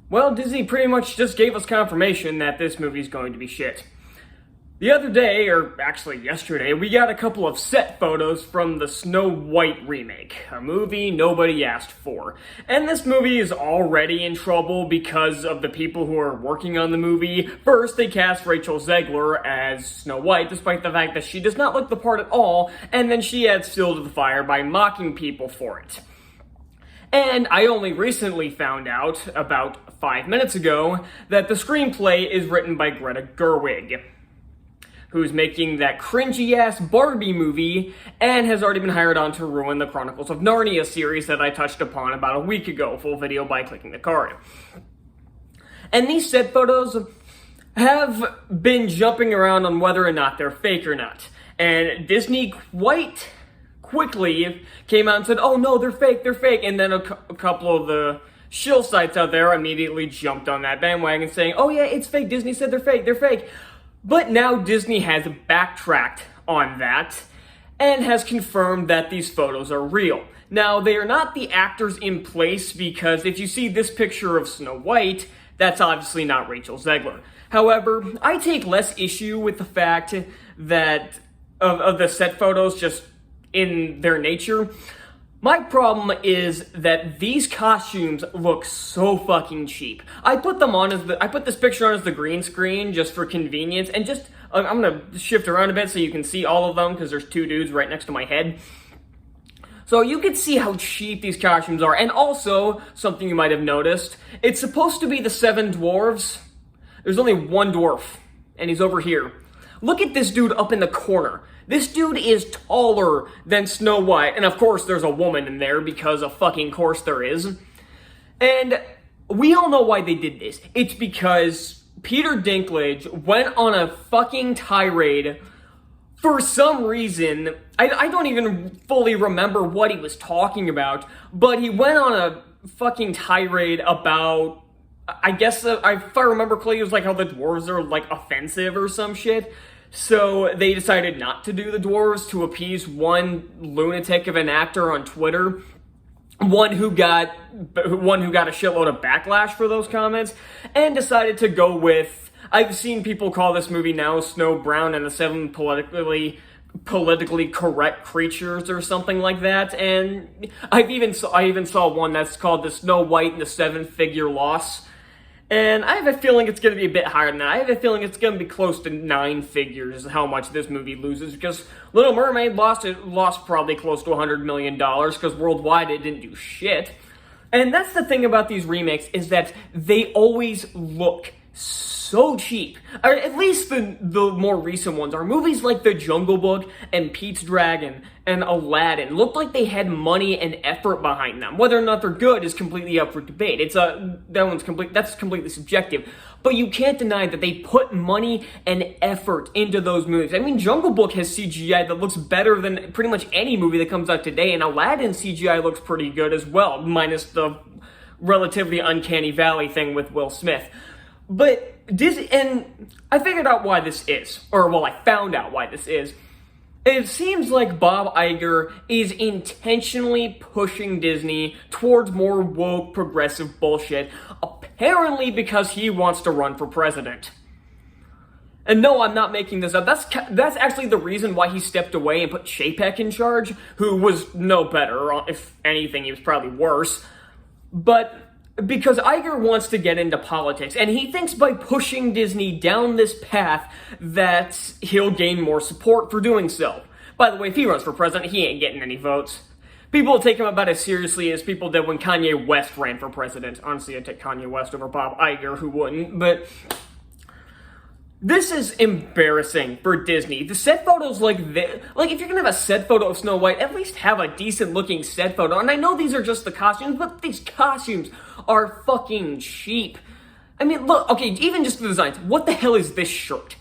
Well, Disney pretty much just gave us confirmation that this movie's going to be shit. The other day, or actually yesterday, we got a couple of set photos from the Snow White remake, a movie nobody asked for. And this movie is already in trouble because of the people who are working on the movie. First, they cast Rachel Zegler as Snow White, despite the fact that she does not look the part at all, and then she adds fuel to the fire by mocking people for it. And I only recently found out, about 5 minutes ago, that the screenplay is written by Greta Gerwig, who's making that cringy-ass Barbie movie and has already been hired on to ruin the Chronicles of Narnia series that I touched upon about a week ago, full video by clicking the card. And these set photos have been jumping around on whether or not they're fake or not. And Disney quite quickly came out and said, oh no, they're fake, and then a couple of the shill sites out there immediately jumped on that bandwagon saying, oh yeah, it's fake, Disney said they're fake. But now Disney has backtracked on that and has confirmed that these photos are real. Now, they are not the actors in place because if you see this picture of Snow White, that's obviously not Rachel Zegler. However, I take less issue with the fact that of the set photos just in their nature. My problem is that these costumes look so fucking cheap. I put this picture on as the green screen just for convenience, and just I'm gonna shift around a bit so you can see all of them because there's two dudes right next to my head. So you can see how cheap these costumes are, and also something you might have noticed: it's supposed to be the 7 dwarves. There's only one dwarf, and he's over here. Look at this dude up in the corner. This dude is taller than Snow White. And of course there's a woman in there because of fucking course there is. And we all know why they did this. It's because Peter Dinklage went on a fucking tirade for some reason. I don't even fully remember what he was talking about, but he went on a fucking tirade about, I guess, if I remember correctly, it was like how the dwarves are like offensive or some shit. So they decided not to do the dwarves to appease one lunatic of an actor on Twitter, one who got a shitload of backlash for those comments, and decided to go with, I've seen people call this movie now Snow Brown and the 7 politically correct creatures or something like that, and I even saw one that's called the Snow White and the 7-figure loss. And I have a feeling it's going to be a bit higher than that. I have a feeling it's going to be close to 9 figures how much this movie loses, because Little Mermaid lost probably close to $100 million, because worldwide it didn't do shit. And that's the thing about these remakes, is that they always look so cheap. Or at least the more recent ones are. Movies like The Jungle Book and Pete's Dragon and Aladdin look like they had money and effort behind them. Whether or not they're good is completely up for debate. That's completely subjective. But you can't deny that they put money and effort into those movies. I mean, Jungle Book has CGI that looks better than pretty much any movie that comes out today, and Aladdin CGI looks pretty good as well, minus the relatively uncanny valley thing with Will Smith. But Disney, and I figured out why this is, I found out why this is. It seems like Bob Iger is intentionally pushing Disney towards more woke, progressive bullshit, apparently because he wants to run for president. And no, I'm not making this up. That's actually the reason why he stepped away and put Chapek in charge, who was no better. If anything, he was probably worse. But because Iger wants to get into politics, and he thinks by pushing Disney down this path that he'll gain more support for doing so. By the way, if he runs for president, he ain't getting any votes. People will take him about as seriously as people did when Kanye West ran for president. Honestly, I'd take Kanye West over Bob Iger, who wouldn't, but this is embarrassing for Disney. The set photos like this, like if you're gonna have a set photo of Snow White, at least have a decent looking set photo. And I know these are just the costumes, but these costumes are fucking cheap. I mean, look, okay, even just the designs. What the hell is this shirt?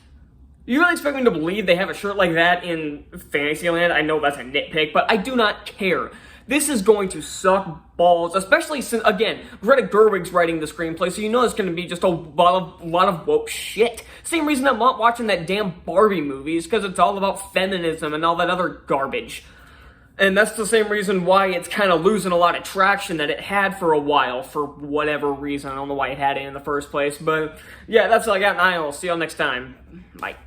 You really expect me to believe they have a shirt like that in Fantasyland? I know that's a nitpick, but I do not care. This is going to suck balls, especially since, again, Greta Gerwig's writing the screenplay, so you know it's going to be just a lot of woke shit. Same reason I'm not watching that damn Barbie movie is because it's all about feminism and all that other garbage. And that's the same reason why it's kind of losing a lot of traction that it had for a while, for whatever reason. I don't know why it had it in the first place, but yeah, that's all I got, and I'll see y'all next time. Bye.